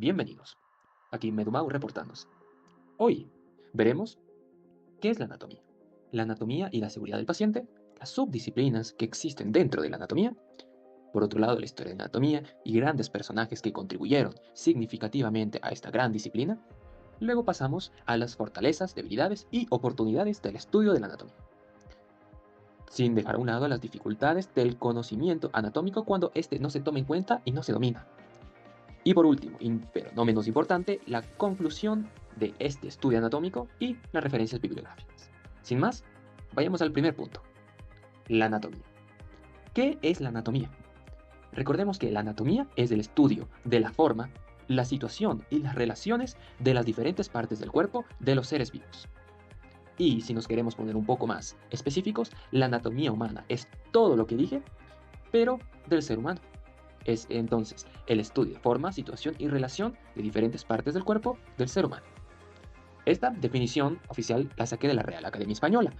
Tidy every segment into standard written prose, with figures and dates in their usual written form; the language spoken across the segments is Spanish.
bienvenidos. Aquí Medumau reportándose. Hoy veremos qué es la anatomía y la seguridad del paciente, las subdisciplinas que existen dentro de la anatomía, por otro lado la historia de la anatomía y grandes personajes que contribuyeron significativamente a esta gran disciplina. Luego pasamos a las fortalezas, debilidades y oportunidades del estudio de la anatomía, sin dejar a un lado las dificultades del conocimiento anatómico cuando éste no se toma en cuenta y no se domina. Y por último, pero no menos importante, la conclusión de este estudio anatómico y las referencias bibliográficas. Sin más, vayamos al primer punto, la anatomía. ¿Qué es la anatomía? Recordemos que la anatomía es el estudio de la forma, la situación y las relaciones de las diferentes partes del cuerpo de los seres vivos. Y si nos queremos poner un poco más específicos, la anatomía humana es todo lo que dije, pero del ser humano. Es entonces el estudio de forma, situación y relación de diferentes partes del cuerpo del ser humano. Esta definición oficial la saqué de la Real Academia Española,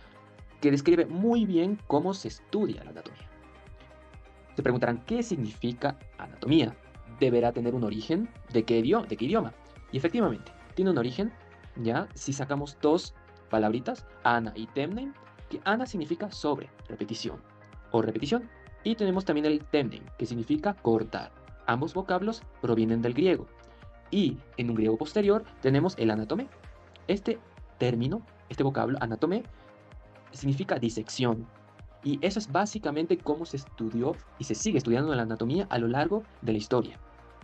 que describe muy bien cómo se estudia la anatomía. Se preguntarán qué significa anatomía. ¿Deberá tener un origen? ¿De qué idioma? Y efectivamente, tiene un origen, ya, si sacamos dos palabritas, ana y temnen, que ana significa sobre, repetición, o repetición, y tenemos también el temnen, que significa cortar. Ambos vocablos provienen del griego. Y en un griego posterior tenemos el anatome. Este término, este vocablo, anatome, significa disección. Y eso es básicamente cómo se estudió y se sigue estudiando la anatomía a lo largo de la historia,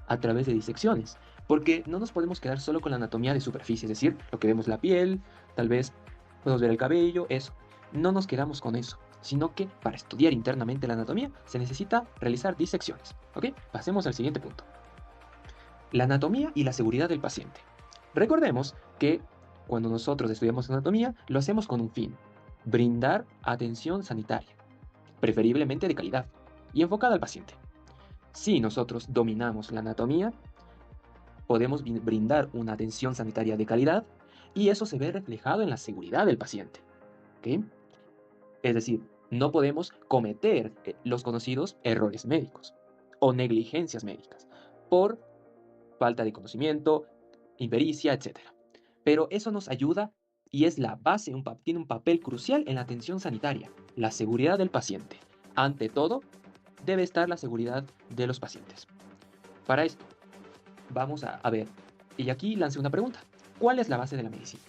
a través de disecciones. Porque no nos podemos quedar solo con la anatomía de superficie, es decir, lo que vemos la piel, tal vez podemos ver el cabello, eso. No nos quedamos con eso, sino que para estudiar internamente la anatomía se necesita realizar disecciones. ¿Ok? Pasemos al siguiente punto. La anatomía y la seguridad del paciente. Recordemos que cuando nosotros estudiamos anatomía, lo hacemos con un fin: brindar atención sanitaria, preferiblemente de calidad y enfocada al paciente. Si nosotros dominamos la anatomía, podemos brindar una atención sanitaria de calidad y eso se ve reflejado en la seguridad del paciente. ¿Okay? Es decir, no podemos cometer los conocidos errores médicos o negligencias médicas por falta de conocimiento, impericia, etc. Pero eso nos ayuda y es la base, tiene un papel crucial en la atención sanitaria, la seguridad del paciente. Ante todo, debe estar la seguridad de los pacientes. Para esto, vamos a ver, y aquí lancé una pregunta: ¿cuál es la base de la medicina?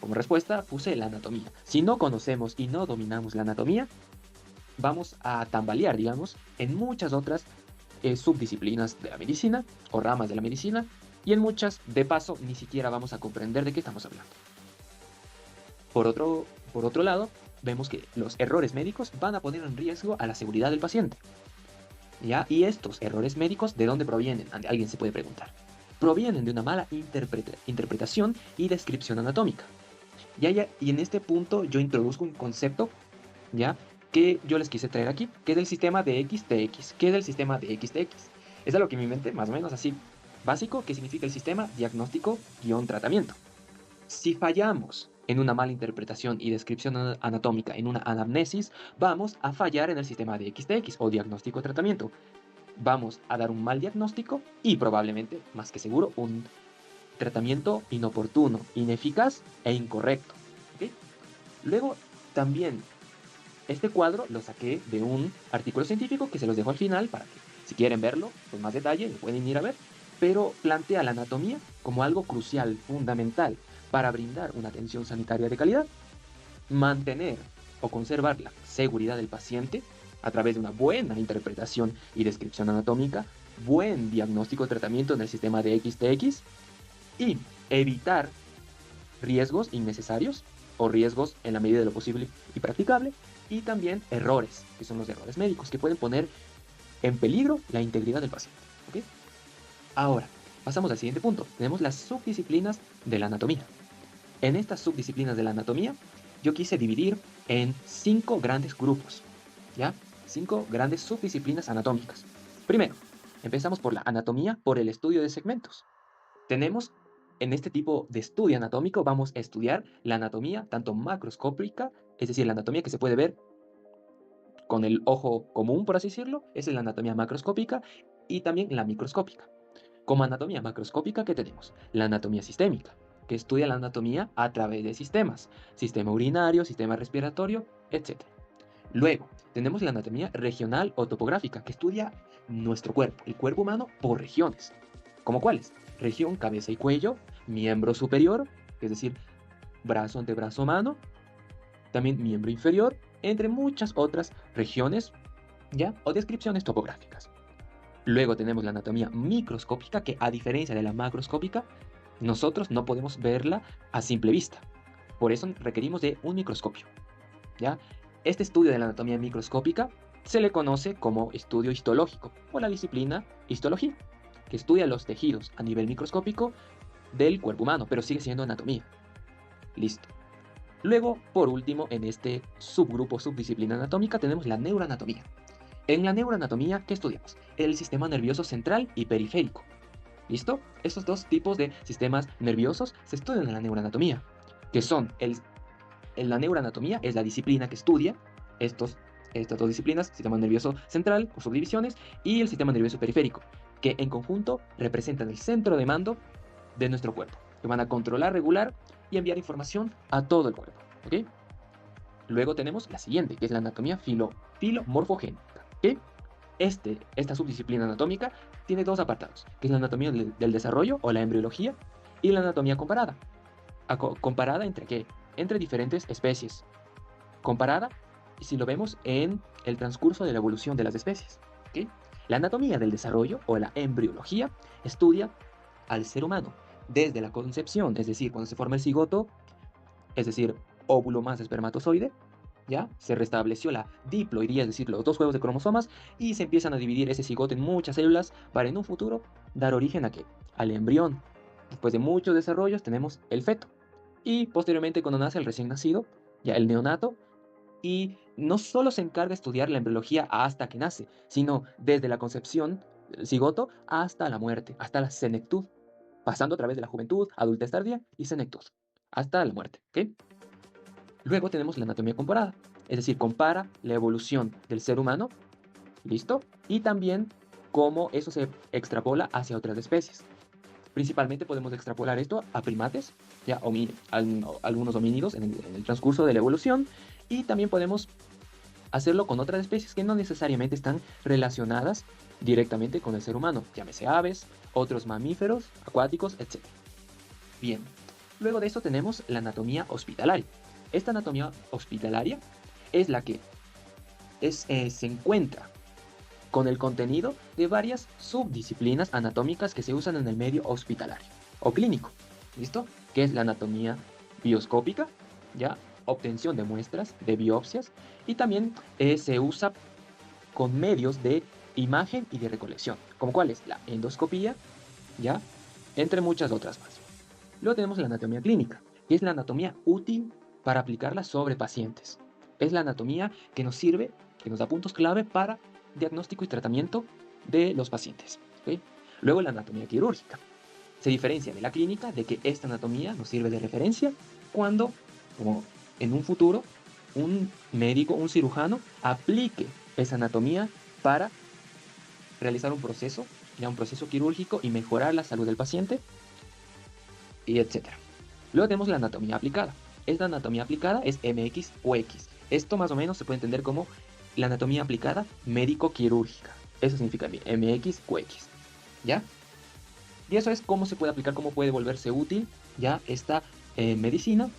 Como respuesta puse la anatomía. Si no conocemos y no dominamos la anatomía, vamos a tambalear, digamos, en muchas otras subdisciplinas de la medicina o ramas de la medicina, y en muchas, de paso, ni siquiera vamos a comprender de qué estamos hablando. Por otro lado, vemos que los errores médicos van a poner en riesgo a la seguridad del paciente. ¿Ya? Y estos errores médicos, ¿de dónde provienen? Alguien se puede preguntar. Provienen de una mala interpretación y descripción anatómica. Y en este punto yo introduzco un concepto, ¿ya?, que yo les quise traer aquí, que es el sistema de XTX. ¿Qué es el sistema de XTX? Es algo que en mi mente, más o menos así, básico, que significa el sistema diagnóstico-tratamiento. Si fallamos en una mala interpretación y descripción anatómica en una anamnesis, vamos a fallar en el sistema de XTX o diagnóstico-tratamiento. Vamos a dar un mal diagnóstico y probablemente, más que seguro, un tratamiento inoportuno, ineficaz e incorrecto. ¿Okay? Luego, también, este cuadro lo saqué de un artículo científico que se los dejo al final para que, si quieren verlo con más detalle, lo pueden ir a ver, pero plantea la anatomía como algo crucial, fundamental, para brindar una atención sanitaria de calidad, mantener o conservar la seguridad del paciente a través de una buena interpretación y descripción anatómica, buen diagnóstico y tratamiento en el sistema de XTX, y evitar riesgos innecesarios o riesgos en la medida de lo posible y practicable, y también errores, que son los errores médicos, que pueden poner en peligro la integridad del paciente. ¿Okay? Ahora, pasamos al siguiente punto. Tenemos las subdisciplinas de la anatomía. En estas subdisciplinas de la anatomía, yo quise dividir en 5 grandes grupos, ¿ya? 5 grandes subdisciplinas anatómicas. Primero, empezamos por la anatomía, por el estudio de segmentos. Tenemos, en este tipo de estudio anatómico, vamos a estudiar la anatomía tanto macroscópica, es decir, la anatomía que se puede ver con el ojo común, por así decirlo, esa es la anatomía macroscópica, y también la microscópica. Como anatomía macroscópica, ¿qué tenemos? La anatomía sistémica, que estudia la anatomía a través de sistemas, sistema urinario, sistema respiratorio, etc. Luego, tenemos la anatomía regional o topográfica, que estudia nuestro cuerpo, el cuerpo humano, por regiones. ¿Cómo cuáles? Región cabeza y cuello, miembro superior, es decir, brazo, antebrazo, mano, también miembro inferior, entre muchas otras regiones, ¿ya? O descripciones topográficas. Luego tenemos la anatomía microscópica, que a diferencia de la macroscópica, nosotros no podemos verla a simple vista. Por eso requerimos de un microscopio, ¿ya? Este estudio de la anatomía microscópica se le conoce como estudio histológico o la disciplina histología, que estudia los tejidos a nivel microscópico del cuerpo humano, pero sigue siendo anatomía. Listo. Luego, por último, en este subgrupo, subdisciplina anatómica, tenemos la neuroanatomía. En la neuroanatomía, ¿qué estudiamos? El sistema nervioso central y periférico. ¿Listo? Estos dos tipos de sistemas nerviosos se estudian en la neuroanatomía, que son la neuroanatomía es la disciplina que estudia estas dos disciplinas, sistema nervioso central o subdivisiones, y el sistema nervioso periférico, que en conjunto representan el centro de mando de nuestro cuerpo, que van a controlar, regular y enviar información a todo el cuerpo. ¿Ok? Luego tenemos la siguiente, que es la anatomía filomorfogénica. ¿Ok? Esta subdisciplina anatómica tiene dos apartados, que es la anatomía del desarrollo o la embriología y la anatomía comparada. ¿Comparada entre qué? Entre diferentes especies. Comparada si lo vemos en el transcurso de la evolución de las especies. ¿Okay? La anatomía del desarrollo o la embriología estudia al ser humano desde la concepción, es decir, cuando se forma el cigoto, es decir, óvulo más espermatozoide, ¿ya? Se restableció la diploidía, es decir, los dos juegos de cromosomas, y se empiezan a dividir ese cigoto en muchas células para en un futuro dar origen a ¿qué? Al embrión. Después de muchos desarrollos tenemos el feto. Y posteriormente cuando nace el recién nacido, ya el neonato, y no solo se encarga de estudiar la embriología hasta que nace, sino desde la concepción del cigoto hasta la muerte, hasta la senectud, pasando a través de la juventud, adultez tardía y senectud, hasta la muerte. ¿Okay? Luego tenemos la anatomía comparada, es decir, compara la evolución del ser humano, ¿listo? Y también cómo eso se extrapola hacia otras especies. Principalmente podemos extrapolar esto a primates, ya algunos homínidos en el transcurso de la evolución, y también podemos hacerlo con otras especies que no necesariamente están relacionadas directamente con el ser humano, llámese aves, otros mamíferos, acuáticos, etc. Bien, luego de esto tenemos la anatomía hospitalaria. Esta anatomía hospitalaria es la que se encuentra con el contenido de varias subdisciplinas anatómicas que se usan en el medio hospitalario o clínico, ¿listo? Que es la anatomía bioscópica, ya, obtención de muestras, de biopsias, y también se usa con medios de imagen y de recolección, como cuáles, la endoscopía, ya, entre muchas otras más. Luego tenemos la anatomía clínica, que es la anatomía útil para aplicarla sobre pacientes. Es la anatomía que nos sirve, que nos da puntos clave para diagnóstico y tratamiento de los pacientes. ¿Okay? Luego la anatomía quirúrgica. Se diferencia de la clínica de que esta anatomía nos sirve de referencia cuando, como en un futuro, un médico, un cirujano, aplique esa anatomía para realizar un proceso, ya un proceso quirúrgico y mejorar la salud del paciente, y etcétera. Luego tenemos la anatomía aplicada. Esta anatomía aplicada es MX o X. Esto más o menos se puede entender como la anatomía aplicada médico-quirúrgica. Eso significa MX o X. ¿Ya? Y eso es cómo se puede aplicar, cómo puede volverse útil ya esta medicina.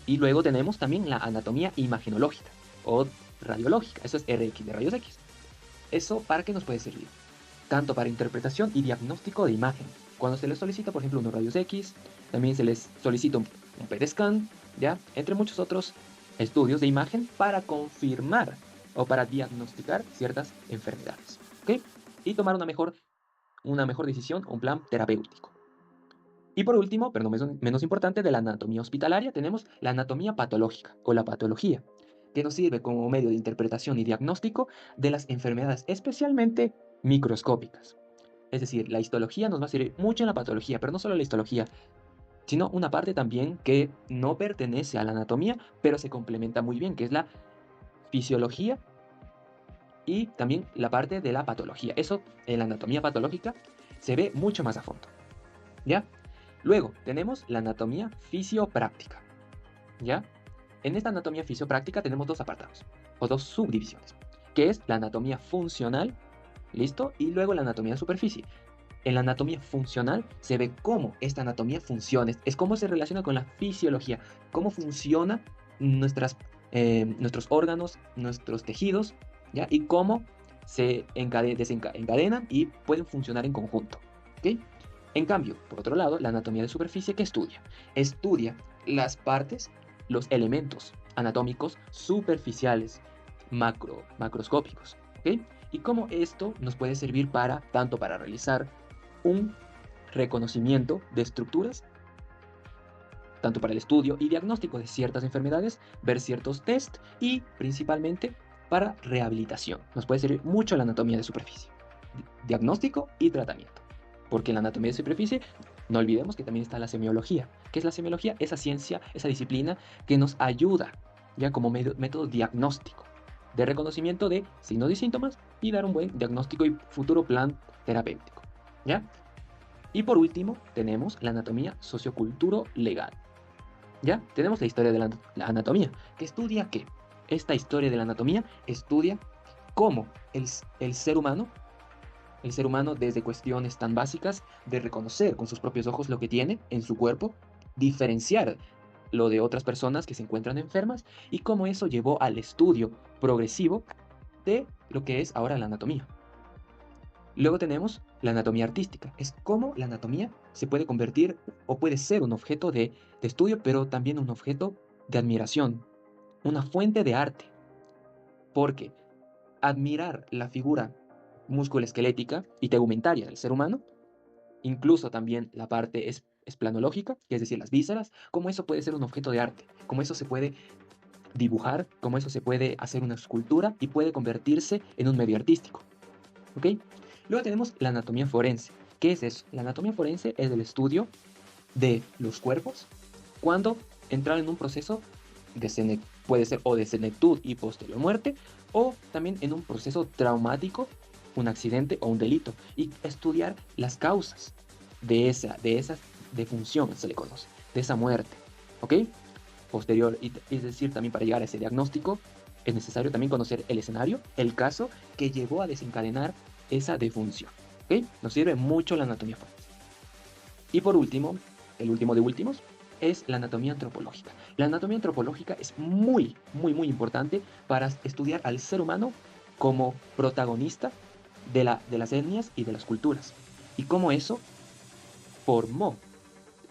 Y luego tenemos también la anatomía imagenológica o radiológica. Eso es RX de rayos X. ¿Eso para qué nos puede servir? Tanto para interpretación y diagnóstico de imagen. Cuando se les solicita, por ejemplo, unos rayos X, también se les solicita un PET scan, ¿ya? Entre muchos otros estudios de imagen para confirmar o para diagnosticar ciertas enfermedades, ¿ok? Y tomar una mejor decisión, un plan terapéutico. Y por último, pero no menos importante, de la anatomía hospitalaria, tenemos la anatomía patológica o la patología, que nos sirve como medio de interpretación y diagnóstico de las enfermedades, especialmente microscópicas. Es decir, la histología nos va a servir mucho en la patología, pero no solo la histología, sino una parte también que no pertenece a la anatomía, pero se complementa muy bien, que es la fisiología y también la parte de la patología. Eso en la anatomía patológica se ve mucho más a fondo, ¿ya? Luego tenemos la anatomía fisiopráctica, ¿ya? En esta anatomía fisiopráctica tenemos dos apartados, o dos subdivisiones, que es la anatomía funcional, ¿listo? Y luego la anatomía de superficie. En la anatomía funcional se ve cómo esta anatomía funciona, es cómo se relaciona con la fisiología, cómo funciona nuestros órganos, nuestros tejidos, ¿ya? Y cómo se desencadenan y pueden funcionar en conjunto, ¿ok? En cambio, por otro lado, la anatomía de superficie, ¿qué estudia? Estudia las partes, los elementos anatómicos superficiales, macroscópicos, ¿ok? Y cómo esto nos puede servir tanto para realizar un reconocimiento de estructuras, tanto para el estudio y diagnóstico de ciertas enfermedades, ver ciertos test y principalmente para rehabilitación. Nos puede servir mucho la anatomía de superficie, diagnóstico y tratamiento. Porque en la anatomía de superficie, no olvidemos que también está la semiología. ¿Qué es la semiología? Esa ciencia, esa disciplina que nos ayuda ya como método diagnóstico de reconocimiento de signos y síntomas y dar un buen diagnóstico y futuro plan terapéutico, ¿ya? Y por último, tenemos la anatomía socioculturo-legal. ¿Ya? Tenemos la historia de la anatomía, que estudia qué. Esta historia de la anatomía estudia cómo el ser humano desde cuestiones tan básicas de reconocer con sus propios ojos lo que tiene en su cuerpo, diferenciar lo de otras personas que se encuentran enfermas y cómo eso llevó al estudio progresivo de lo que es ahora la anatomía. Luego tenemos la anatomía artística. Es cómo la anatomía se puede convertir o puede ser un objeto de estudio, pero también un objeto de admiración, una fuente de arte. Porque admirar la figura musculoesquelética y tegumentaria del ser humano, incluso también la parte esplanológica, que es decir, las vísceras, cómo eso puede ser un objeto de arte, cómo eso se puede dibujar, cómo eso se puede hacer una escultura y puede convertirse en un medio artístico. ¿Ok? Luego tenemos la anatomía forense. ¿Qué es eso? La anatomía forense es el estudio de los cuerpos cuando entraron en un proceso puede ser o de senectud y posterior muerte, o también en un proceso traumático, un accidente o un delito, y estudiar las causas de esa defunción, se le conoce, de esa muerte, ¿ok? Posterior, es decir, también para llegar a ese diagnóstico, es necesario también conocer el escenario, el caso que llevó a desencadenar esa defunción, ¿ok? Nos sirve mucho la anatomía forense. Y por último, el último de últimos, es la anatomía antropológica. La anatomía antropológica es muy, muy, muy importante para estudiar al ser humano como protagonista de las etnias y de las culturas. Y cómo eso formó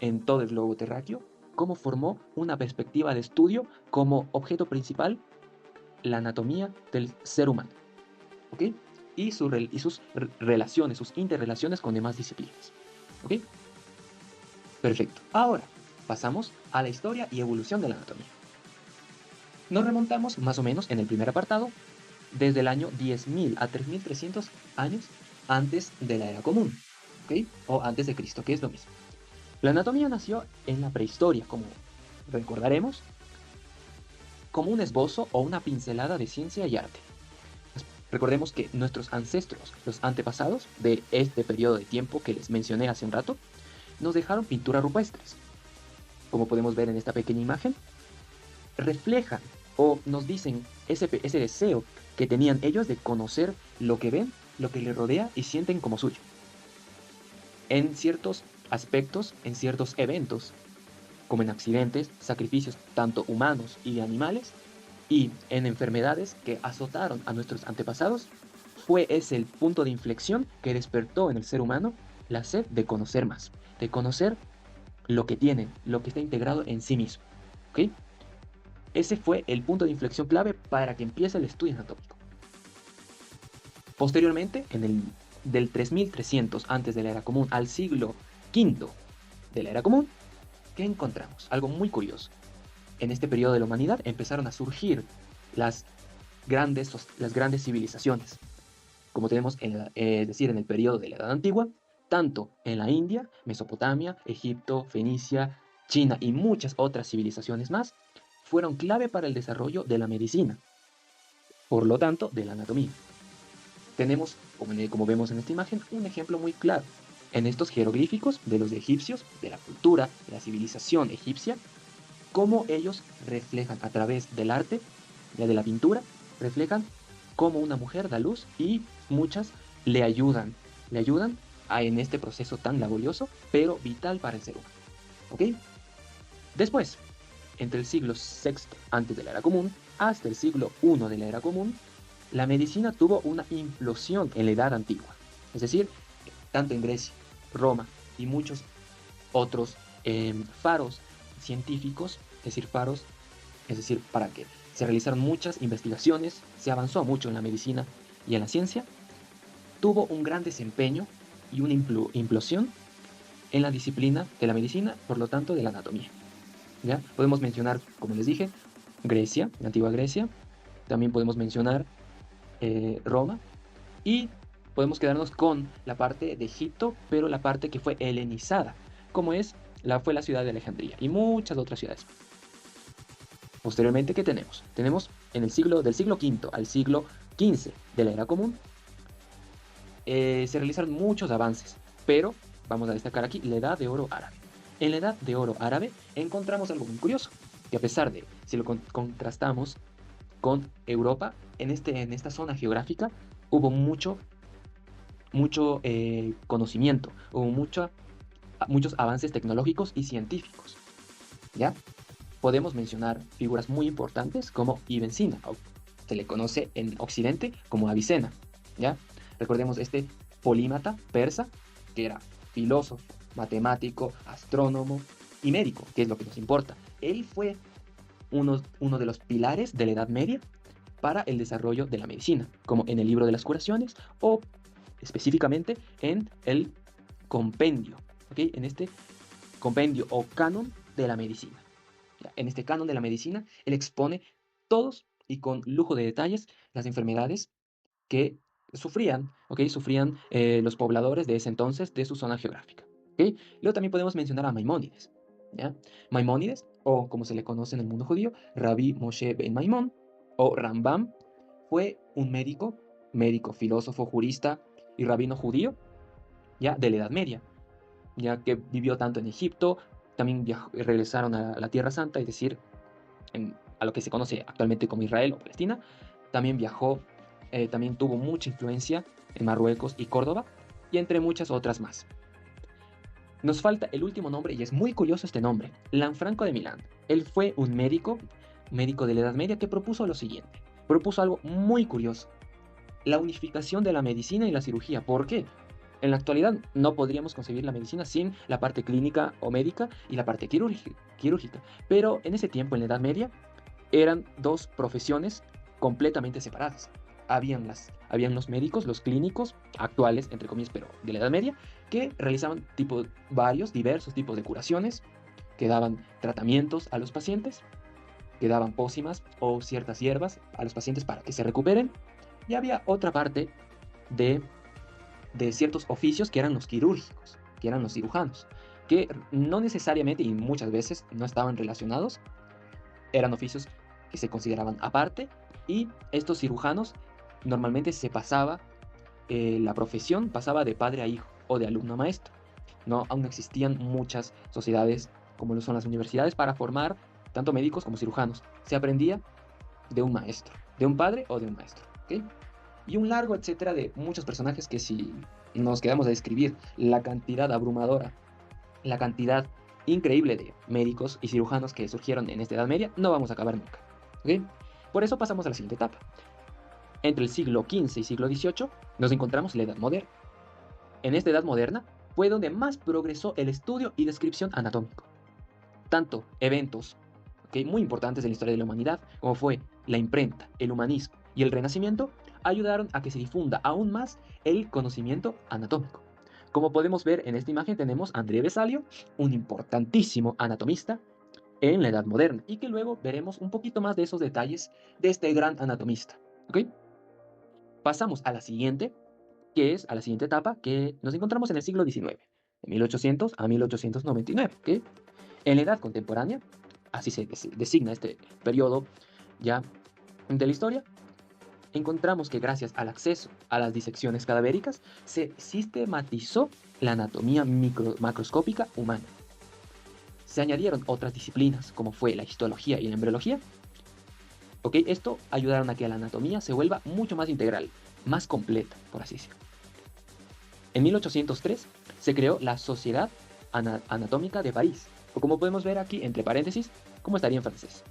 en todo el globo terráqueo, cómo formó una perspectiva de estudio como objeto principal la anatomía del ser humano. ¿Ok? Y sus relaciones, sus interrelaciones con demás disciplinas. ¿Ok? Perfecto. Ahora, pasamos a la historia y evolución de la anatomía. Nos remontamos más o menos en el primer apartado desde el año 10.000 a 3.300 años antes de la era común, ¿ok? O antes de Cristo, que es lo mismo. La anatomía nació en la prehistoria, como recordaremos, como un esbozo o una pincelada de ciencia y arte. Recordemos que nuestros ancestros, los antepasados de este periodo de tiempo que les mencioné hace un rato, nos dejaron pinturas rupestres. Como podemos ver en esta pequeña imagen, reflejan o nos dicen ese deseo que tenían ellos de conocer lo que ven, lo que les rodea y sienten como suyo. En ciertos aspectos, en ciertos eventos, como en accidentes, sacrificios tanto humanos y animales, y en enfermedades que azotaron a nuestros antepasados, fue ese el punto de inflexión que despertó en el ser humano la sed de conocer más, de conocer lo que tiene, lo que está integrado en sí mismo. ¿Ok? Ese fue el punto de inflexión clave para que empiece el estudio anatómico. Posteriormente, del 3300 antes de la era común al siglo V de la era común, ¿qué encontramos? Algo muy curioso. En este periodo de la humanidad empezaron a surgir las grandes civilizaciones, como tenemos es decir, en el periodo de la Edad Antigua, tanto en la India, Mesopotamia, Egipto, Fenicia, China y muchas otras civilizaciones más, fueron clave para el desarrollo de la medicina, por lo tanto, de la anatomía. Tenemos, como vemos en esta imagen, un ejemplo muy claro. en estos jeroglíficos de los egipcios, de la cultura, de la civilización egipcia, cómo ellos reflejan a través del arte, ya de la pintura, reflejan cómo una mujer da luz y muchas le ayudan en este proceso tan laborioso, pero vital para el ser humano. ¿Ok? Después, entre el siglo VI antes de la era común hasta el siglo I de la era común, la medicina tuvo una implosión en la edad antigua. Es decir, tanto en Grecia, Roma y muchos otros faros científicos, es decir, para que se realizaron muchas investigaciones, se avanzó mucho en la medicina y en la ciencia, tuvo un gran desempeño y una implosión en la disciplina de la medicina, por lo tanto de la anatomía. ¿Ya? Podemos mencionar, como les dije, Grecia, la antigua Grecia, también podemos mencionar Roma, y podemos quedarnos con la parte de Egipto, pero la parte que fue helenizada, como fue la ciudad de Alejandría y muchas otras ciudades. Posteriormente, ¿qué tenemos? Tenemos del siglo V al siglo XV de la era común, se realizaron muchos avances, pero vamos a destacar aquí la Edad de Oro Árabe. En la Edad de Oro Árabe encontramos algo muy curioso, que a pesar de, si lo contrastamos con Europa, en esta zona geográfica hubo mucho conocimiento, hubo muchos avances tecnológicos y científicos, ¿ya? Podemos mencionar figuras muy importantes como Ibn Sina, o se le conoce en Occidente como Avicena, ¿ya? Recordemos este polímata persa, que era filósofo, matemático, astrónomo y médico, que es lo que nos importa. Él fue uno de los pilares de la Edad Media para el desarrollo de la medicina, como en el libro de las curaciones o específicamente en el compendio, ¿ok? En este compendio o canon de la medicina. En este canon de la medicina, él expone todos y con lujo de detalles las enfermedades que sufrían, ¿ok? Sufrían los pobladores de ese entonces de su zona geográfica, ¿ok? Luego también podemos mencionar a Maimónides, ¿ya? Maimónides, o como se le conoce en el mundo judío, Rabbi Moshe ben Maimón, o Rambam, fue un médico, filósofo, jurista y rabino judío, ya de la Edad Media, ya que vivió tanto en Egipto, también regresaron a la Tierra Santa, es decir, a lo que se conoce actualmente como Israel o Palestina. También viajó, también tuvo mucha influencia en Marruecos y Córdoba, y entre muchas otras más. Nos falta el último nombre, y es muy curioso este nombre, Lanfranco de Milán. Él fue un médico de la Edad Media, que propuso lo siguiente. Propuso algo muy curioso: la unificación de la medicina y la cirugía. ¿Por qué? En la actualidad no podríamos concebir la medicina sin la parte clínica o médica y la parte quirúrgica. Pero en ese tiempo, en la Edad Media, eran dos profesiones completamente separadas. Habían los médicos, los clínicos, actuales, entre comillas, pero de la Edad Media, que realizaban diversos tipos de curaciones, que daban tratamientos a los pacientes, que daban pócimas o ciertas hierbas a los pacientes para que se recuperen. Y había otra parte de ciertos oficios que eran los quirúrgicos, que eran los cirujanos, que no necesariamente y muchas veces no estaban relacionados, eran oficios que se consideraban aparte, y estos cirujanos normalmente la profesión pasaba de padre a hijo o de alumno a maestro. Aún no existían muchas sociedades como lo son las universidades para formar tanto médicos como cirujanos. Se aprendía de un maestro, de un padre o de un maestro, ¿ok? Y un largo etcétera de muchos personajes que, si nos quedamos a describir la cantidad abrumadora, la cantidad increíble de médicos y cirujanos que surgieron en esta Edad Media, no vamos a acabar nunca, ¿ok? Por eso pasamos a la siguiente etapa. Entre el siglo XV y siglo XVIII nos encontramos la Edad Moderna. En esta Edad Moderna fue donde más progresó el estudio y descripción anatómico. Tanto eventos, ¿okay?, muy importantes en la historia de la humanidad, como fue la imprenta, el humanismo y el Renacimiento, ayudaron a que se difunda aún más el conocimiento anatómico. Como podemos ver en esta imagen, tenemos a André Vesalio, un importantísimo anatomista en la Edad Moderna, y que luego veremos un poquito más de esos detalles de este gran anatomista, ¿ok? Pasamos a la siguiente etapa, que nos encontramos en el siglo XIX, de 1800 a 1899, ¿ok? En la Edad Contemporánea, así se designa este periodo ya de la historia, encontramos que gracias al acceso a las disecciones cadavéricas se sistematizó la anatomía macroscópica humana. Se añadieron otras disciplinas como fue la histología y la embriología. Esto ayudaron a que la anatomía se vuelva mucho más integral, más completa, por así decirlo. En 1803 se creó la Sociedad Anatómica de París, o como podemos ver aquí entre paréntesis, como estaría en francés,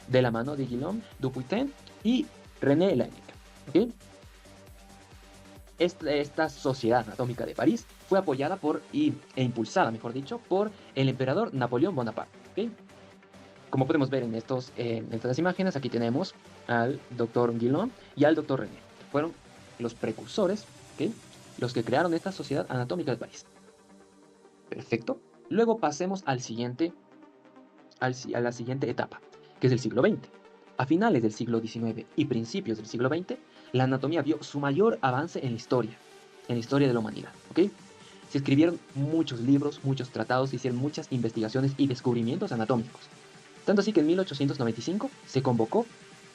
de la mano de Guillaume Duputin y René Laennec. ¿Okay? Esta Sociedad Anatómica de París fue apoyada e impulsada, mejor dicho, por el emperador Napoleón Bonaparte. ¿Okay? Como podemos ver en estas imágenes, aquí tenemos al doctor Guillaume y al doctor René. Fueron los precursores, ¿okay? Los que crearon esta Sociedad Anatómica de París. Perfecto. Luego pasemos a la siguiente etapa, que es el siglo XX. A finales del siglo XIX y principios del siglo XX, la anatomía vio su mayor avance en la historia de la humanidad. ¿Okay? Se escribieron muchos libros, muchos tratados, se hicieron muchas investigaciones y descubrimientos anatómicos. Tanto así que en 1895 se convocó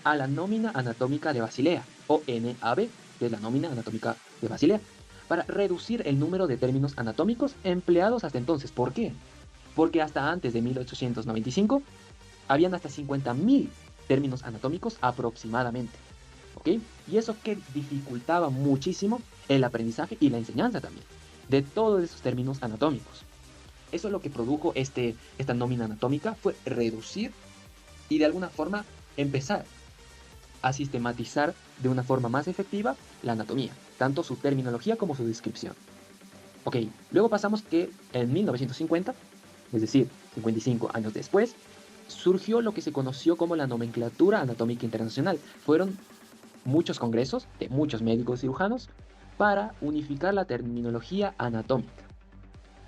a la Nómina Anatómica de Basilea, o NAB, que es la Nómina Anatómica de Basilea, para reducir el número de términos anatómicos empleados hasta entonces. ¿Por qué? Porque hasta antes de 1895 habían hasta 50.000 términos anatómicos aproximadamente. ¿Okay? Y eso que dificultaba muchísimo el aprendizaje y la enseñanza también de todos esos términos anatómicos. Eso es lo que produjo esta nómina anatómica, fue reducir y de alguna forma empezar a sistematizar de una forma más efectiva la anatomía, tanto su terminología como su descripción. Luego pasamos que en 1950, es decir, 55 años después, surgió lo que se conoció como la nomenclatura anatómica internacional. Fueron muchos congresos de muchos médicos cirujanos para unificar la terminología anatómica.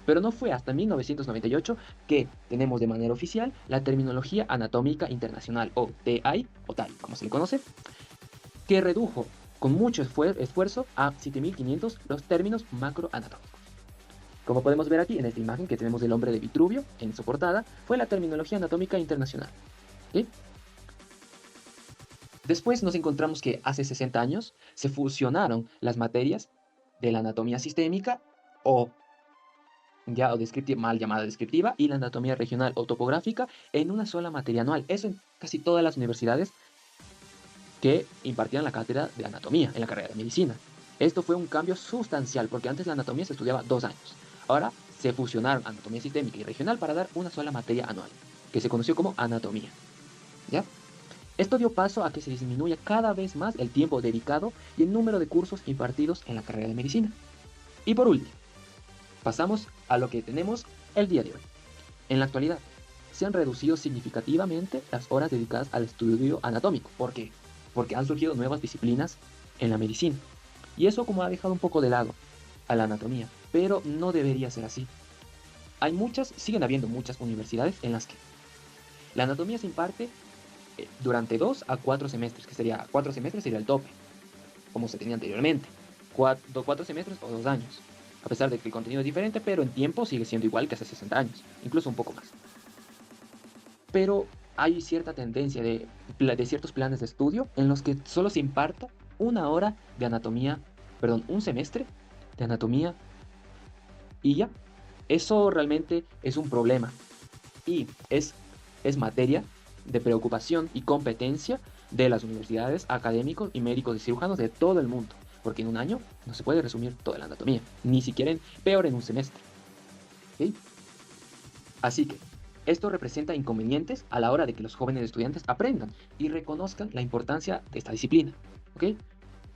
Pero no fue hasta 1998 que tenemos de manera oficial la Terminología Anatómica Internacional, o TAI, o TAI, como se le conoce, que redujo con mucho esfuerzo a 7.500 los términos macroanatómicos. Como podemos ver aquí en esta imagen que tenemos del hombre de Vitruvio en su portada, fue la Terminología Anatómica Internacional. ¿Sí? Después nos encontramos que hace 60 años se fusionaron las materias de la anatomía sistémica o mal llamada descriptiva, y la anatomía regional o topográfica en una sola materia anual. Eso en casi todas las universidades que impartían la cátedra de anatomía en la carrera de medicina. Esto fue un cambio sustancial, porque antes la anatomía se estudiaba 2 años. Ahora se fusionaron anatomía sistémica y regional para dar una sola materia anual, que se conoció como anatomía. ¿Ya? Esto dio paso a que se disminuya cada vez más el tiempo dedicado y el número de cursos impartidos en la carrera de medicina. Y por último, pasamos a lo que tenemos el día de hoy. En la actualidad, se han reducido significativamente las horas dedicadas al estudio anatómico. ¿Por qué? Porque han surgido nuevas disciplinas en la medicina. Y eso como ha dejado un poco de lado a la anatomía, pero no debería ser así. Siguen habiendo muchas universidades en las que la anatomía se imparte durante 2 a 4 semestres, que sería 4 semestres sería el tope, como se tenía anteriormente. 4 semestres o 2 años. A pesar de que el contenido es diferente, pero en tiempo sigue siendo igual que hace 60 años, incluso un poco más. Pero hay cierta tendencia de ciertos planes de estudio en los que solo se imparta una hora de anatomía, un semestre de anatomía y ya. Eso realmente es un problema y es materia de preocupación y competencia de las universidades, académicos y médicos y cirujanos de todo el mundo, porque en un año no se puede resumir toda la anatomía, ni siquiera peor en un semestre. ¿Okay? Así que esto representa inconvenientes a la hora de que los jóvenes estudiantes aprendan y reconozcan la importancia de esta disciplina. ¿Okay?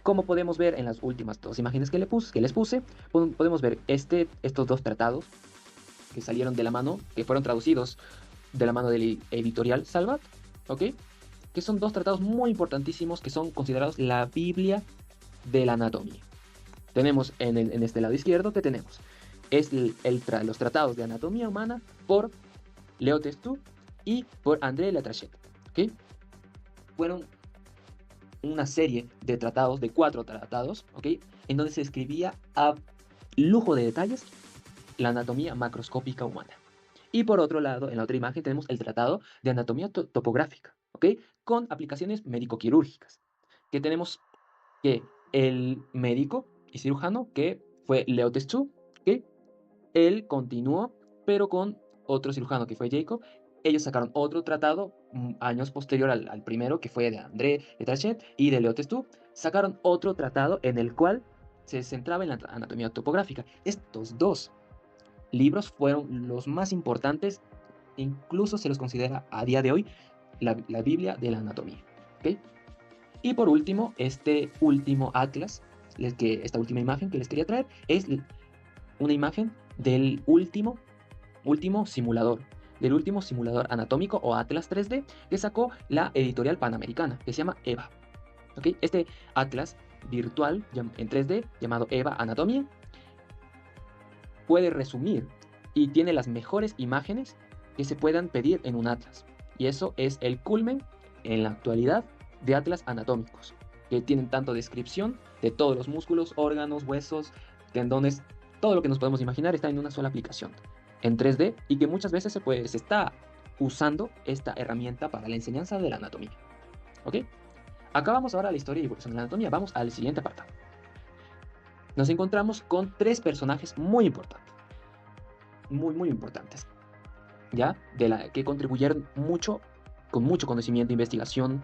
Como podemos ver en las últimas 2 imágenes que les puse, podemos ver estos 2 tratados que salieron de la mano, que fueron traducidos de la mano del editorial Salvat, ¿ok? Que son 2 tratados muy importantísimos que son considerados la Biblia de la anatomía. Tenemos en este lado izquierdo que tenemos los tratados de anatomía humana por Leo Testud y por André Latrachet, ¿ok? Fueron una serie de tratados, de 4 tratados, ¿ok? En donde se escribía a lujo de detalles la anatomía macroscópica humana. Y por otro lado, en la otra imagen tenemos el tratado de anatomía topográfica, ¿ok? Con aplicaciones médico-quirúrgicas, que tenemos que el médico y cirujano, que fue Leo Testù, que él continuó, pero con otro cirujano, que fue Jacob. Ellos sacaron otro tratado años posterior al primero, que fue de André Letachet y de Leo Testù. Sacaron otro tratado en el cual se centraba en la anatomía topográfica. Estos dos libros fueron los más importantes, incluso se los considera a día de hoy la Biblia de la anatomía. ¿Okay? Y por último, este último atlas, esta última imagen que les quería traer, es una imagen del último simulador, del último simulador anatómico o Atlas 3D que sacó la editorial panamericana, que se llama EVA. ¿Okay? Este atlas virtual en 3D llamado EVA Anatomía puede resumir y tiene las mejores imágenes que se puedan pedir en un atlas. Y eso es el culmen en la actualidad de atlas anatómicos, que tienen tanto descripción de todos los músculos, órganos, huesos, tendones, todo lo que nos podemos imaginar está en una sola aplicación en 3D, y que muchas veces se está usando esta herramienta para la enseñanza de la anatomía. ¿Ok? Acabamos ahora la historia y evolución de la anatomía. Vamos al siguiente apartado. Nos encontramos con tres personajes muy importantes. Muy importantes. ¿Ya? Que contribuyeron con mucho conocimiento e investigación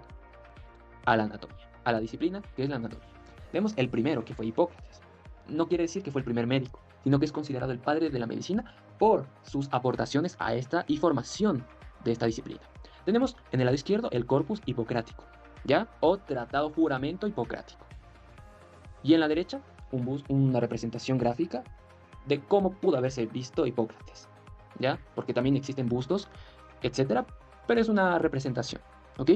a la anatomía, a la disciplina que es la anatomía. Vemos el primero, que fue Hipócrates. No quiere decir que fue el primer médico, sino que es considerado el padre de la medicina por sus aportaciones a esta y formación de esta disciplina. Tenemos en el lado izquierdo el Corpus Hipocrático, ¿ya? O Tratado Juramento Hipocrático. Y en la derecha, una representación gráfica de cómo pudo haberse visto Hipócrates, ¿ya? Porque también existen bustos, etcétera, pero es una representación, ¿ok?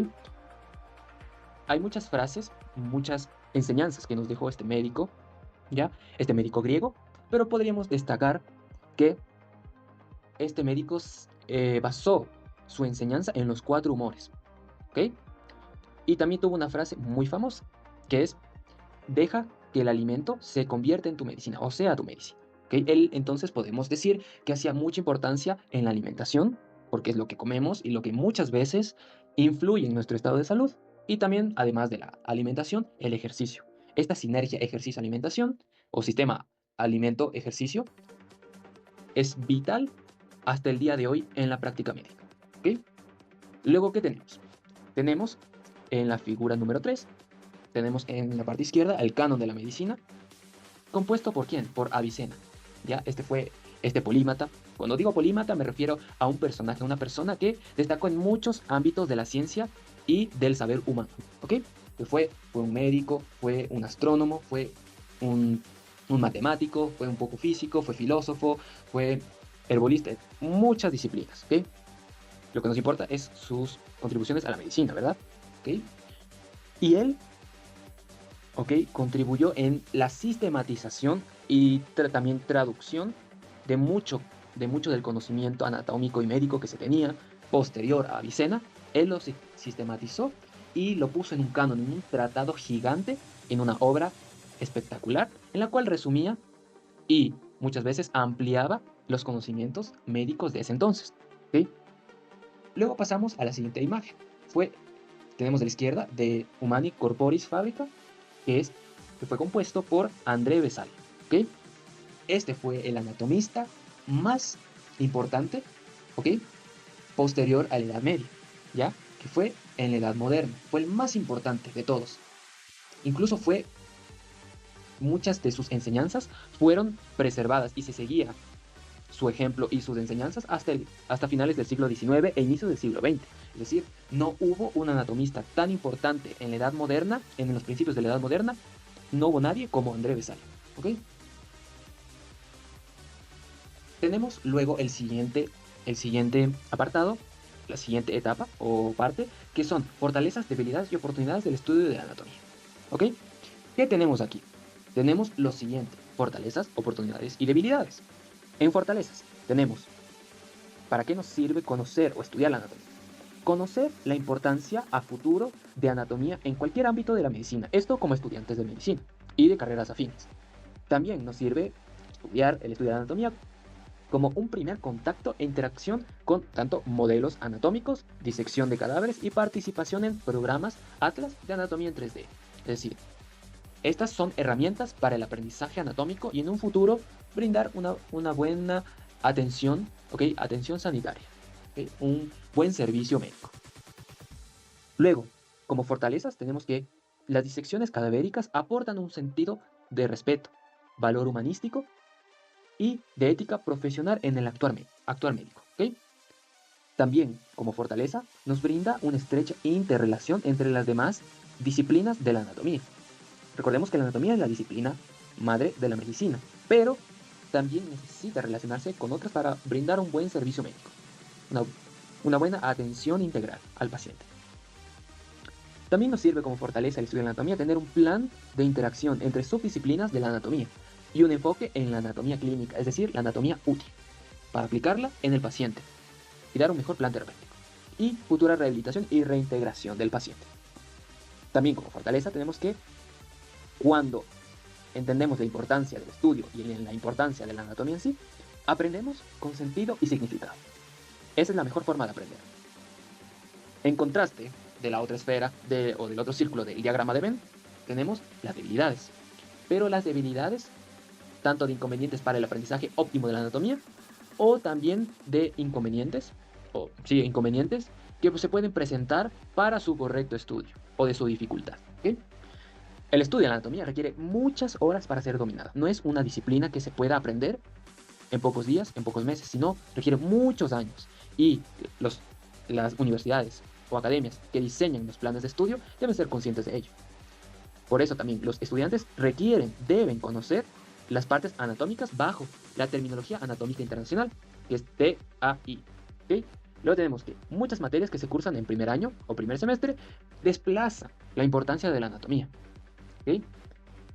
Hay muchas frases, muchas enseñanzas que nos dejó este médico, ¿ya? Este médico griego, pero podríamos destacar que este médico basó su enseñanza en los 4 humores, ¿ok? Y también tuvo una frase muy famosa, que es: deja que el alimento se convierta en tu medicina, o sea, tu medicina. ¿Okay? Él, entonces, podemos decir que hacía mucha importancia en la alimentación, porque es lo que comemos y lo que muchas veces influye en nuestro estado de salud. Y también, además de la alimentación, el ejercicio. Esta sinergia ejercicio-alimentación o sistema alimento-ejercicio es vital hasta el día de hoy en la práctica médica. ¿Okay? Luego, ¿qué tenemos? Tenemos en la figura número 3, tenemos en la parte izquierda el canon de la medicina, compuesto ¿por quién? Por Avicena. ¿Ya? Este fue este polímata. Cuando digo polímata me refiero a un personaje, una persona que destacó en muchos ámbitos de la ciencia y del saber humano. ¿Ok? Que fue un médico, fue un astrónomo, fue un matemático, fue un poco físico, fue filósofo, fue herbolista, muchas disciplinas. ¿Ok? Lo que nos importa es sus contribuciones a la medicina, ¿verdad? ¿Ok? Y él, ¿ok?, contribuyó en la sistematización y también traducción de mucho del conocimiento anatómico y médico que se tenía posterior a Avicena. Él lo sistematizó y lo puso en un canon, en un tratado gigante, en una obra espectacular, en la cual resumía y muchas veces ampliaba los conocimientos médicos de ese entonces. ¿Okay? Luego pasamos a la siguiente imagen. Tenemos de la izquierda de Humani Corporis Fabrica, que fue compuesto por André Vesalio. ¿Okay? Este fue el anatomista más importante, ¿ok?, posterior a la Edad Media, ¿ya? Que fue en la Edad Moderna. Fue el más importante de todos. Incluso muchas de sus enseñanzas fueron preservadas y se seguía su ejemplo y sus enseñanzas hasta finales del siglo XIX e inicio del siglo XX. Es decir, no hubo un anatomista tan importante en la Edad Moderna, en los principios de la Edad Moderna, no hubo nadie como André Vesalio. ¿Ok? Tenemos luego el siguiente apartado, la siguiente etapa o parte, que son fortalezas, debilidades y oportunidades del estudio de la anatomía. ¿Ok? ¿Qué tenemos aquí? Tenemos lo siguiente: fortalezas, oportunidades y debilidades. En fortalezas tenemos, ¿para qué nos sirve conocer o estudiar la anatomía? Conocer la importancia a futuro de anatomía en cualquier ámbito de la medicina. Esto como estudiantes de medicina y de carreras afines. También nos sirve el estudio de la anatomía como un primer contacto e interacción con tanto modelos anatómicos, disección de cadáveres y participación en programas Atlas de anatomía en 3D. Es decir, Estas son herramientas para el aprendizaje anatómico y en un futuro brindar una buena atención, ¿ok? Atención sanitaria, ¿ok? Un buen servicio médico. Luego, como fortalezas tenemos que las disecciones cadavéricas aportan un sentido de respeto, valor humanístico y de ética profesional en el actuar médico, ¿ok? También, como fortaleza, nos brinda una estrecha interrelación entre las demás disciplinas de la anatomía. Recordemos que la anatomía es la disciplina madre de la medicina, pero también necesita relacionarse con otras para brindar un buen servicio médico, una buena atención integral al paciente. También nos sirve como fortaleza el estudio de la anatomía tener un plan de interacción entre subdisciplinas de la anatomía y un enfoque en la anatomía clínica, es decir, la anatomía útil, para aplicarla en el paciente y dar un mejor plan terapéutico y futura rehabilitación y reintegración del paciente. También como fortaleza tenemos que cuando entendemos la importancia del estudio y la importancia de la anatomía en sí, aprendemos con sentido y significado. Esa es la mejor forma de aprender. En contraste de la otra esfera o del otro círculo del diagrama de Venn, tenemos las debilidades. Pero las debilidades, tanto de inconvenientes para el aprendizaje óptimo de la anatomía, o también de inconvenientes que se pueden presentar para su correcto estudio o de su dificultad. ¿Okay? El estudio de la anatomía requiere muchas horas para ser dominada. No es una disciplina que se pueda aprender en pocos días, en pocos meses, sino requiere muchos años. Y las universidades o academias que diseñan los planes de estudio deben ser conscientes de ello. Por eso también los estudiantes deben conocer las partes anatómicas bajo la terminología anatómica internacional, que es TAI. ¿Okay? Luego tenemos que muchas materias que se cursan en primer año o primer semestre desplazan la importancia de la anatomía. ¿Okay?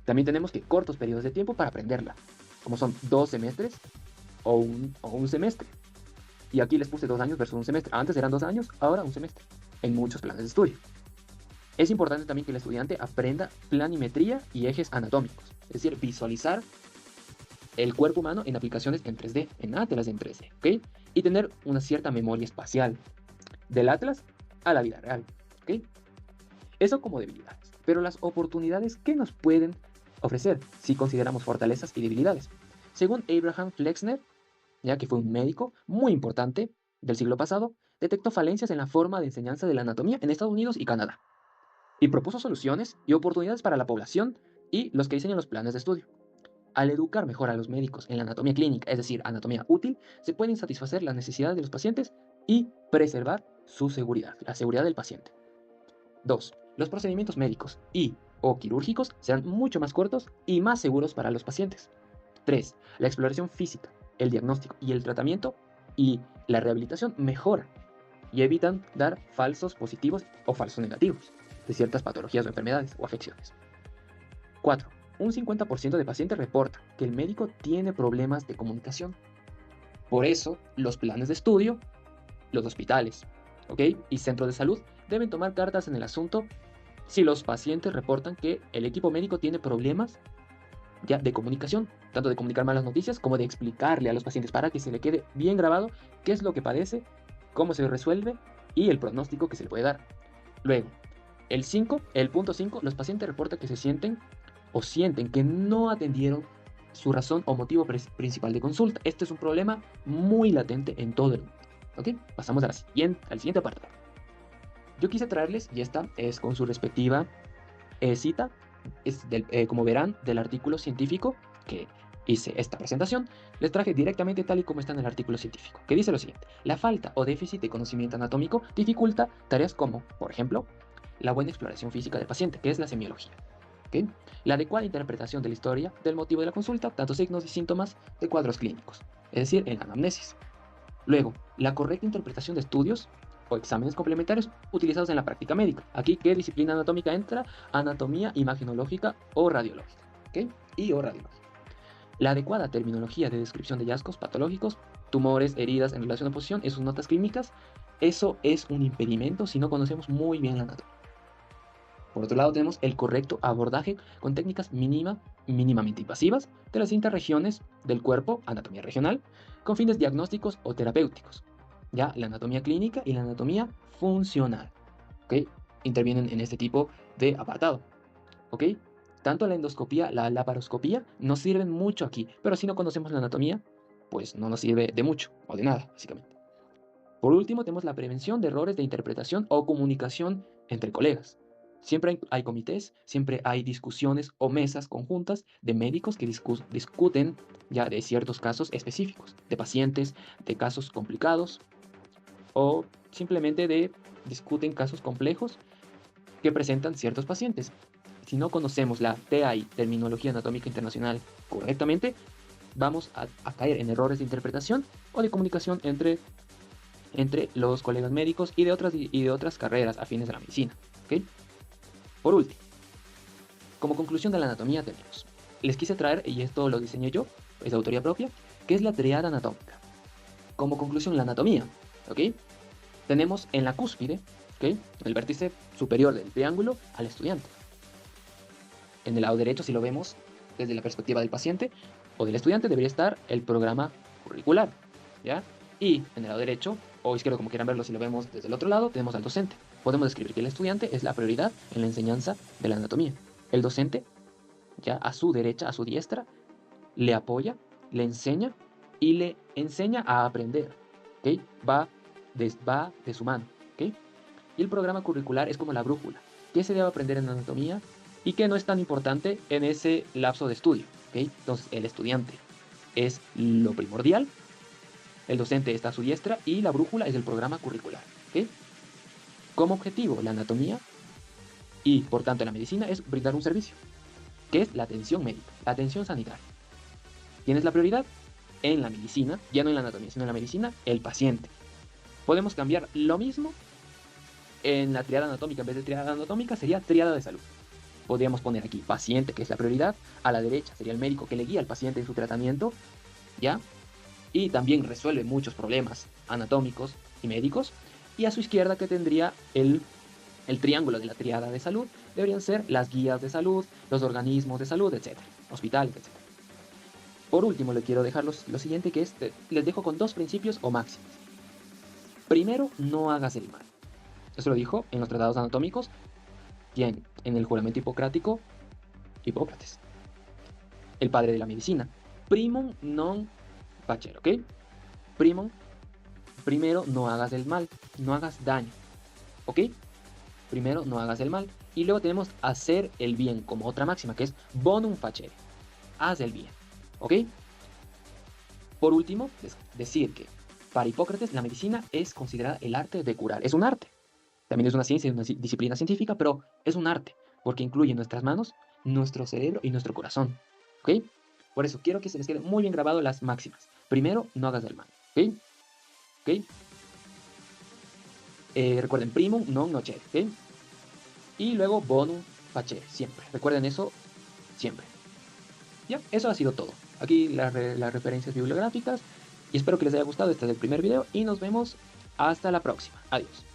También tenemos que cortos periodos de tiempo para aprenderla, como son 2 semestres o un semestre. Y aquí les puse 2 años versus un semestre. Antes eran 2 años, ahora un semestre, en muchos planes de estudio. Es importante también que el estudiante aprenda planimetría y ejes anatómicos, es decir, visualizar el cuerpo humano en aplicaciones en 3D, en atlas en 3D, ¿ok? Y tener una cierta memoria espacial del atlas a la vida real, ¿ok? Eso como debilidades, pero las oportunidades que nos pueden ofrecer si consideramos fortalezas y debilidades. Según Abraham Flexner, ya que fue un médico muy importante del siglo pasado, detectó falencias en la forma de enseñanza de la anatomía en Estados Unidos y Canadá, y propuso soluciones y oportunidades para la población y los que diseñan los planes de estudio. Al educar mejor a los médicos en la anatomía clínica, es decir, anatomía útil, se pueden satisfacer las necesidades de los pacientes y preservar su seguridad, la seguridad del paciente. 2. Los procedimientos médicos o quirúrgicos serán mucho más cortos y más seguros para los pacientes. 3. La exploración física, el diagnóstico y el tratamiento y la rehabilitación mejoran y evitan dar falsos positivos o falsos negativos de ciertas patologías o enfermedades o afecciones. 4. Un 50% de pacientes reporta que el médico tiene problemas de comunicación. Por eso, los planes de estudio, los hospitales, ¿ok? Y centros de salud deben tomar cartas en el asunto si los pacientes reportan que el equipo médico tiene problemas ya de comunicación, tanto de comunicar malas noticias como de explicarle a los pacientes para que se le quede bien grabado qué es lo que padece, cómo se resuelve y el pronóstico que se le puede dar. Luego, el punto 5, los pacientes reportan que se sienten que no atendieron su razón o motivo principal de consulta. Este es un problema muy latente en todo el mundo. ¿Ok? Pasamos al siguiente apartado. Yo quise traerles, y esta es con su respectiva cita, como verán, del artículo científico que hice esta presentación, les traje directamente tal y como está en el artículo científico, que dice lo siguiente: la falta o déficit de conocimiento anatómico dificulta tareas como, por ejemplo, la buena exploración física del paciente, que es la semiología. ¿Okay? La adecuada interpretación de la historia del motivo de la consulta, tanto signos y síntomas de cuadros clínicos, es decir, en la anamnesis. Luego, la correcta interpretación de estudios o exámenes complementarios utilizados en la práctica médica. Aquí, ¿qué disciplina anatómica entra? Anatomía imagenológica o radiológica. ¿Okay? O radiológica. La adecuada terminología de descripción de hallazgos patológicos, tumores, heridas en relación a posición y sus notas clínicas, eso es un impedimento si no conocemos muy bien la anatomía. Por otro lado, tenemos el correcto abordaje con técnicas mínimamente invasivas de las distintas regiones del cuerpo, anatomía regional, con fines diagnósticos o terapéuticos. Ya la anatomía clínica y la anatomía funcional, ¿ok? Intervienen en este tipo de apartado, ¿ok? Tanto la endoscopía, la laparoscopía nos sirven mucho aquí, pero si no conocemos la anatomía, pues no nos sirve de mucho o de nada, básicamente. Por último, tenemos la prevención de errores de interpretación o comunicación entre colegas. Siempre hay comités, siempre hay discusiones o mesas conjuntas de médicos que discuten ya de ciertos casos específicos, de pacientes, de casos complicados o simplemente discuten casos complejos que presentan ciertos pacientes. Si no conocemos la TAI, Terminología Anatómica Internacional, correctamente, vamos a caer en errores de interpretación o de comunicación entre los colegas médicos y de otras carreras afines a la medicina. ¿Okay? Por último, como conclusión de la anatomía tenemos, les quise traer, y esto lo diseñé yo, es de autoría propia, que es la triada anatómica. Como conclusión, la anatomía, ¿ok? Tenemos en la cúspide, ¿ok?, en el vértice superior del triángulo, al estudiante. En el lado derecho, si lo vemos desde la perspectiva del paciente o del estudiante, debería estar el programa curricular, ¿ya? Y en el lado derecho o izquierdo, como quieran verlo, si lo vemos desde el otro lado, tenemos al docente. Podemos describir que el estudiante es la prioridad en la enseñanza de la anatomía. El docente, ya a su derecha, a su diestra, le apoya, le enseña y le enseña a aprender, ¿ok? Va de su mano, ¿ok? Y el programa curricular es como la brújula. ¿Qué se debe aprender en anatomía y qué no es tan importante en ese lapso de estudio? ¿Okay? Entonces, el estudiante es lo primordial, el docente está a su diestra y la brújula es el programa curricular. ¿Okay? Como objetivo, la anatomía y, por tanto, la medicina es brindar un servicio, que es la atención médica, la atención sanitaria. ¿Quién es la prioridad? En la medicina, ya no en la anatomía, sino en la medicina, el paciente. Podemos cambiar lo mismo en la triada anatómica. En vez de triada anatómica sería triada de salud. Podríamos poner aquí paciente, que es la prioridad. A la derecha sería el médico que le guía al paciente en su tratamiento, ¿ya? Y también resuelve muchos problemas anatómicos y médicos. Y a su izquierda, que tendría el triángulo de la triada de salud, deberían ser las guías de salud, los organismos de salud, etc. Hospitales, etc. Por último, le quiero dejar lo siguiente, que es, les dejo con 2 principios o máximas. Primero, no hagas el mal. Eso lo dijo en los tratados anatómicos, ¿quién? En el juramento hipocrático, Hipócrates, el padre de la medicina. Primum non facere, ¿ok? Primum, primero no hagas el mal, no hagas daño, ¿ok? Primero no hagas el mal. Y luego tenemos hacer el bien como otra máxima, que es bonum facere, haz el bien, ¿ok? Por último, decir que para Hipócrates la medicina es considerada el arte de curar. Es un arte. También es una ciencia, es una disciplina científica, pero es un arte, porque incluye en nuestras manos, nuestro cerebro y nuestro corazón, ¿ok? Por eso quiero que se les quede muy bien grabado las máximas. Primero, no hagas el mal, ¿ok? ¿Ok? Recuerden, primum non nocere, ¿ok? Y luego bonum facere, siempre. Recuerden eso siempre. Ya, eso ha sido todo. Aquí las referencias bibliográficas. Y espero que les haya gustado. Este es el primer video y nos vemos hasta la próxima. Adiós.